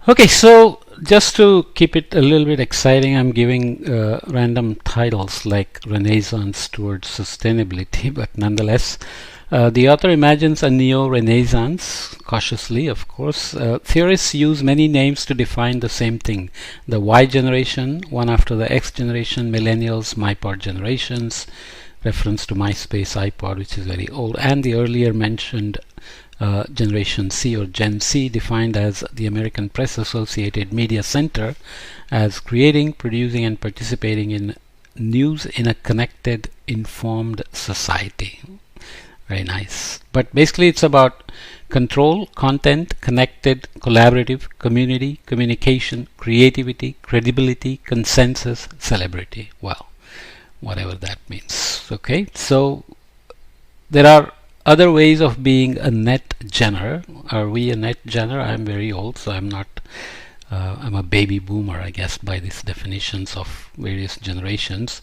Okay, so just to keep it a little bit exciting, I'm giving random titles like Renaissance towards Sustainability, but nonetheless, the author imagines a neo-Renaissance, cautiously, of course. Theorists use many names to define the same thing. The Y generation, one after the X generation, millennials, MyPod generations, reference to MySpace, iPod, which is very old, and the earlier mentioned Generation C or Gen C, defined as the American Press Associated Media Center, as creating, producing, and participating in news in a connected, informed society. Very nice. But basically, it's about control, content, connected, collaborative, community, communication, creativity, credibility, consensus, celebrity. Well, whatever that means. Okay, so there are other ways of being a net genner. Are we a net genner? I'm very old, so I'm not. I'm a baby boomer, I guess, by these definitions of various generations.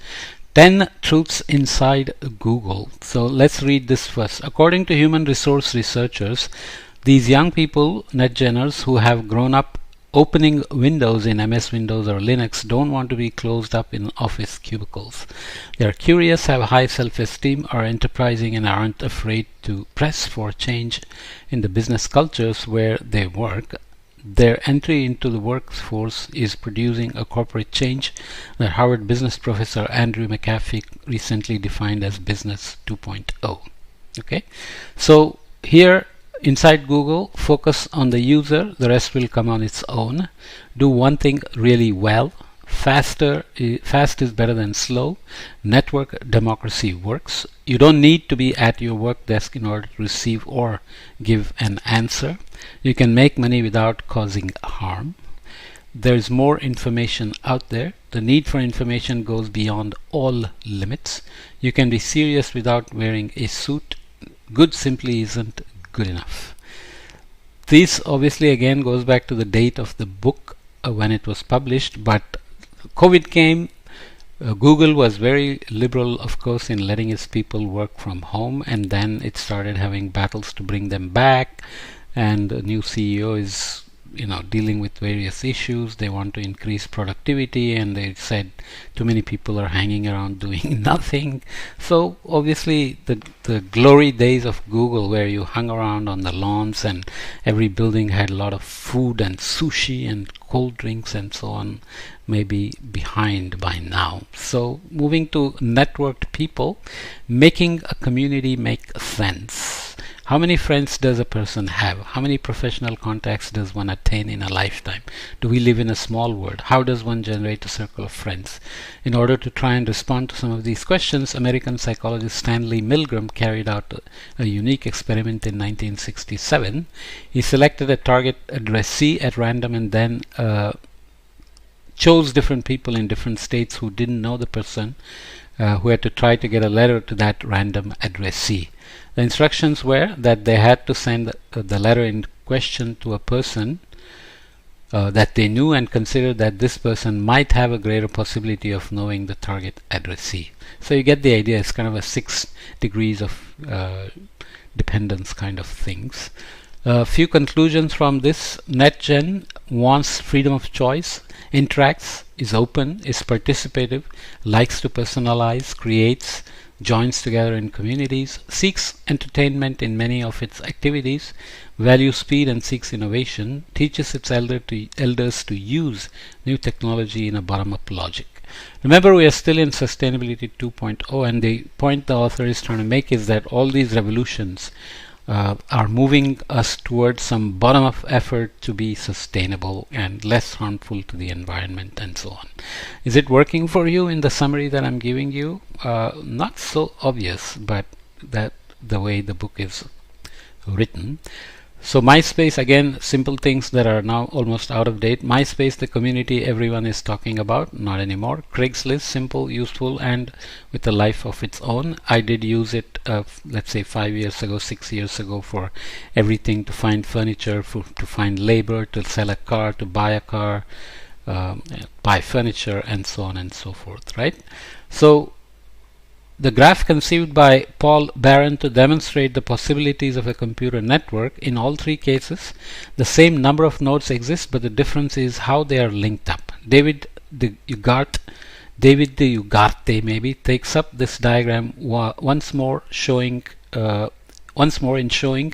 10 truths inside Google. So let's read this first. According to human resource researchers, these young people, NetGeners, who have grown up opening windows in MS Windows or Linux, don't want to be closed up in office cubicles. They are curious, have high self-esteem, are enterprising, and aren't afraid to press for change in the business cultures where they work. Their entry into the workforce is producing a corporate change that Harvard business professor Andrew McAfee recently defined as Business 2.0. Okay, so here inside Google, focus on the user, the rest will come on its own. Do one thing really well. Fast is better than slow. Network democracy works. You don't need to be at your work desk in order to receive or give an answer. You can make money without causing harm. There is more information out there. The need for information goes beyond all limits. You can be serious without wearing a suit. Good simply isn't good enough. This obviously again goes back to the date of the book when it was published, but COVID came. Google was very liberal, of course, in letting its people work from home, and then it started having battles to bring them back, and the new CEO is dealing with various issues. They want to increase productivity, and they said too many people are hanging around doing nothing. So obviously the glory days of Google, where you hung around on the lawns and every building had a lot of food and sushi and cold drinks and so on, may be behind by now. So moving to networked people, making a community make sense. How many friends does a person have? How many professional contacts does one attain in a lifetime? Do we live in a small world? How does one generate a circle of friends? In order to try and respond to some of these questions, American psychologist Stanley Milgram carried out a unique experiment in 1967. He selected a target addressee at random and then chose different people in different states who didn't know the person, who had to try to get a letter to that random addressee. The instructions were that they had to send the letter in question to a person that they knew and considered that this person might have a greater possibility of knowing the target addressee. So you get the idea. It's kind of a 6 degrees of dependence kind of things. A few conclusions from this. NetGen wants freedom of choice, interacts, is open, is participative, likes to personalize, creates, joins together in communities, seeks entertainment in many of its activities, values speed and seeks innovation, teaches its elders to use new technology in a bottom-up logic. Remember, we are still in Sustainability 2.0, and the point the author is trying to make is that all these revolutions are moving us towards some bottom-up effort to be sustainable and less harmful to the environment and so on. Is it working for you in the summary that I'm giving you? Not so obvious, but that the way the book is written. So MySpace, again, simple things that are now almost out of date. MySpace, the community everyone is talking about, not anymore. Craigslist, simple, useful, and with a life of its own. I did use it, let's say 5 years ago, 6 years ago, for everything: to find furniture, to find labor, to sell a car, to buy a car, buy furniture, and so on and so forth, right? So the graph conceived by Paul Barron to demonstrate the possibilities of a computer network. In all three cases, the same number of nodes exist, but the difference is how they are linked up. David de Ugarte maybe takes up this diagram once more in showing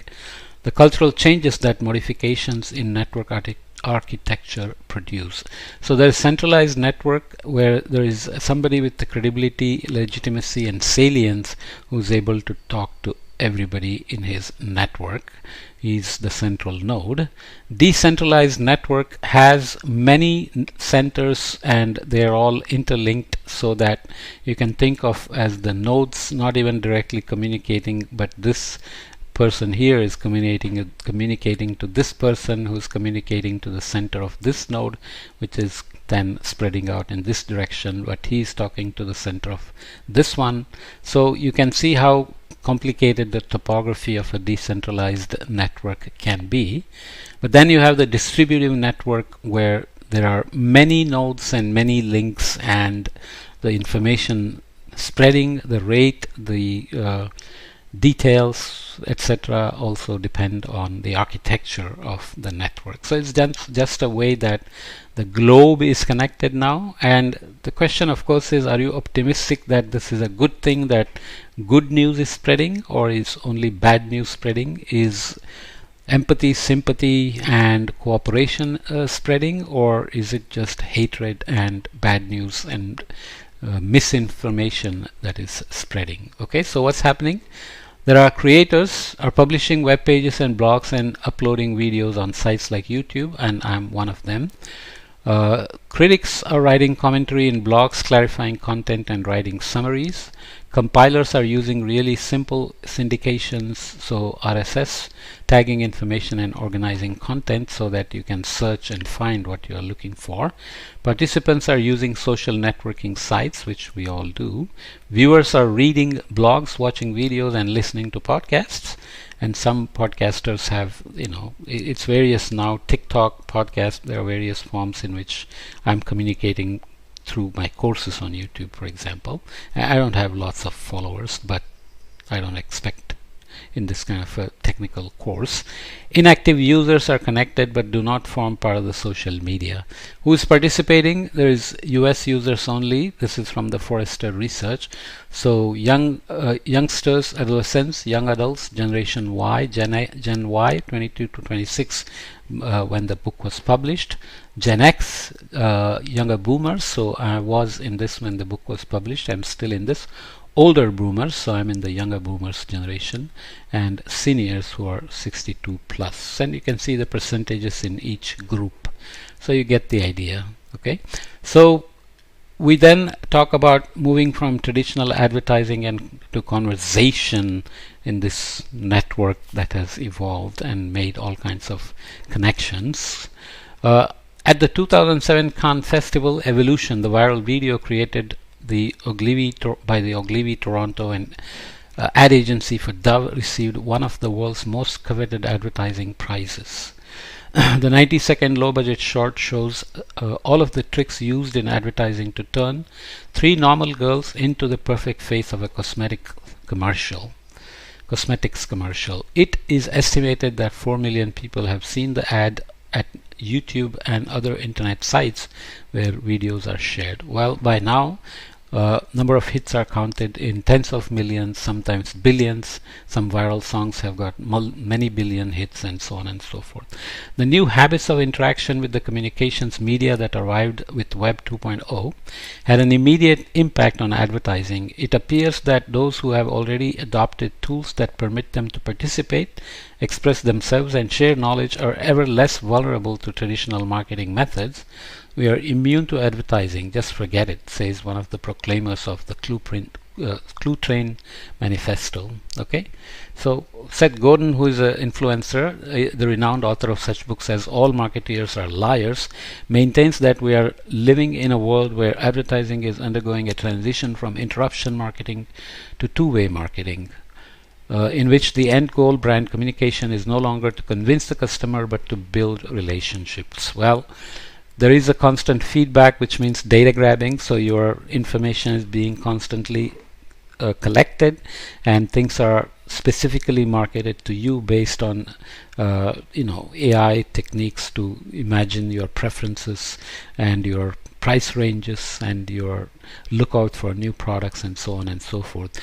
the cultural changes that modifications in network architecture produce. So there is centralized network where there is somebody with the credibility, legitimacy and salience who's able to talk to everybody in his network. He's the central node. Decentralized network has many centers and they're all interlinked, so that you can think of as the nodes not even directly communicating, but this person here is communicating to this person who's communicating to the center of this node, which is then spreading out in this direction, but he's talking to the center of this one. So you can see how complicated the topography of a decentralized network can be. But then you have the distributive network where there are many nodes and many links, and the information spreading, the rate, the details, etc. also depend on the architecture of the network. So it's just a way that the globe is connected now, and the question of course is, are you optimistic that this is a good thing, that good news is spreading, or is only bad news spreading? Is empathy, sympathy and cooperation spreading, or is it just hatred and bad news and misinformation that is spreading? Okay, so what's happening? There are creators are publishing web pages and blogs and uploading videos on sites like YouTube, and I'm one of them. Critics are writing commentary in blogs, clarifying content and writing summaries. Compilers are using really simple syndications, so RSS, tagging information and organizing content so that you can search and find what you are looking for. Participants are using social networking sites, which we all do. Viewers are reading blogs, watching videos and listening to podcasts. And some podcasters have, it's various now, TikTok, podcast, there are various forms in which I'm communicating through my courses on YouTube, for example. I don't have lots of followers, but I don't expect in this kind of a technical course. Inactive users are connected but do not form part of the social media. Who is participating? There is US users only. This is from the Forrester research. So youngsters, adolescents, young adults, Generation Y, Gen Y, 22 to 26 when the book was published. Gen X, younger boomers. So I was in this when the book was published. I'm still in this. Older boomers, so I'm in the younger boomers generation, and seniors who are 62 plus. And you can see the percentages in each group. So you get the idea. Okay. So we then talk about moving from traditional advertising and to conversation in this network that has evolved and made all kinds of connections. At the 2007 Cannes Festival, Evolution, the viral video created by the Ogilvy Toronto and ad agency for Dove, received one of the world's most coveted advertising prizes. The 90-second low-budget short shows all of the tricks used in advertising to turn three normal girls into the perfect face of a cosmetics commercial. It is estimated that 4 million people have seen the ad at YouTube and other internet sites where videos are shared. Well, by now, number of hits are counted in tens of millions, sometimes billions. Some viral songs have got many billion hits, and so on and so forth. The new habits of interaction with the communications media that arrived with Web 2.0 had an immediate impact on advertising. It appears that those who have already adopted tools that permit them to participate, express themselves and share knowledge are ever less vulnerable to traditional marketing methods. We are immune to advertising, just forget it, says one of the proclaimers of the Clue Train manifesto. Okay, so Seth Godin, who is an influencer, the renowned author of such books as All Marketeers Are Liars, maintains that we are living in a world where advertising is undergoing a transition from interruption marketing to two-way marketing, in which the end goal, brand communication, is no longer to convince the customer but to build relationships. Well, there is a constant feedback, which means data grabbing, so your information is being constantly collected, and things are specifically marketed to you based on AI techniques to imagine your preferences and your price ranges and your lookout for new products and so on and so forth.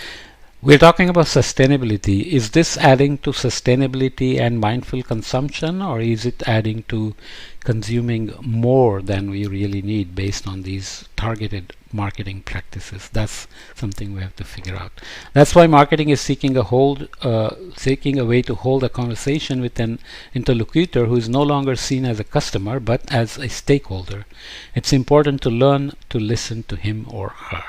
We're talking about sustainability. Is this adding to sustainability and mindful consumption, or is it adding to consuming more than we really need based on these targeted marketing practices? That's something we have to figure out. That's why marketing is seeking a way to hold a conversation with an interlocutor who is no longer seen as a customer but as a stakeholder. It's important to learn to listen to him or her.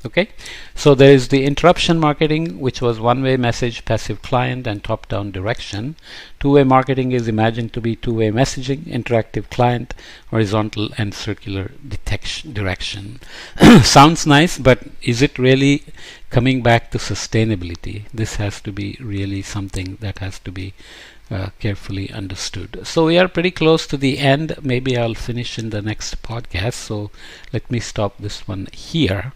Okay, so there is the interruption marketing, which was one-way message, passive client, and top-down direction. Two-way marketing is imagined to be two-way messaging, interactive client, horizontal and circular direction. Sounds nice, but is it really coming back to sustainability? This has to be really something that has to be carefully understood. So we are pretty close to the end. Maybe I'll finish in the next podcast. So let me stop this one here.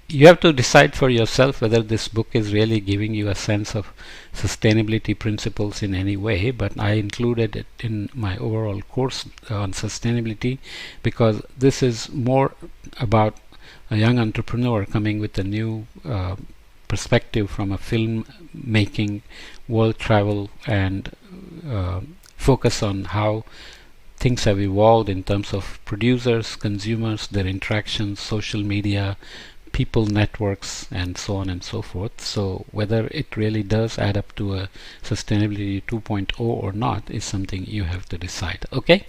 You have to decide for yourself whether this book is really giving you a sense of sustainability principles in any way, but I included it in my overall course on sustainability because this is more about a young entrepreneur coming with a new perspective from a film making, world travel, and focus on how things have evolved in terms of producers, consumers, their interactions, social media, people networks, and so on and so forth. So whether it really does add up to a sustainability 2.0 or not is something you have to decide. Okay.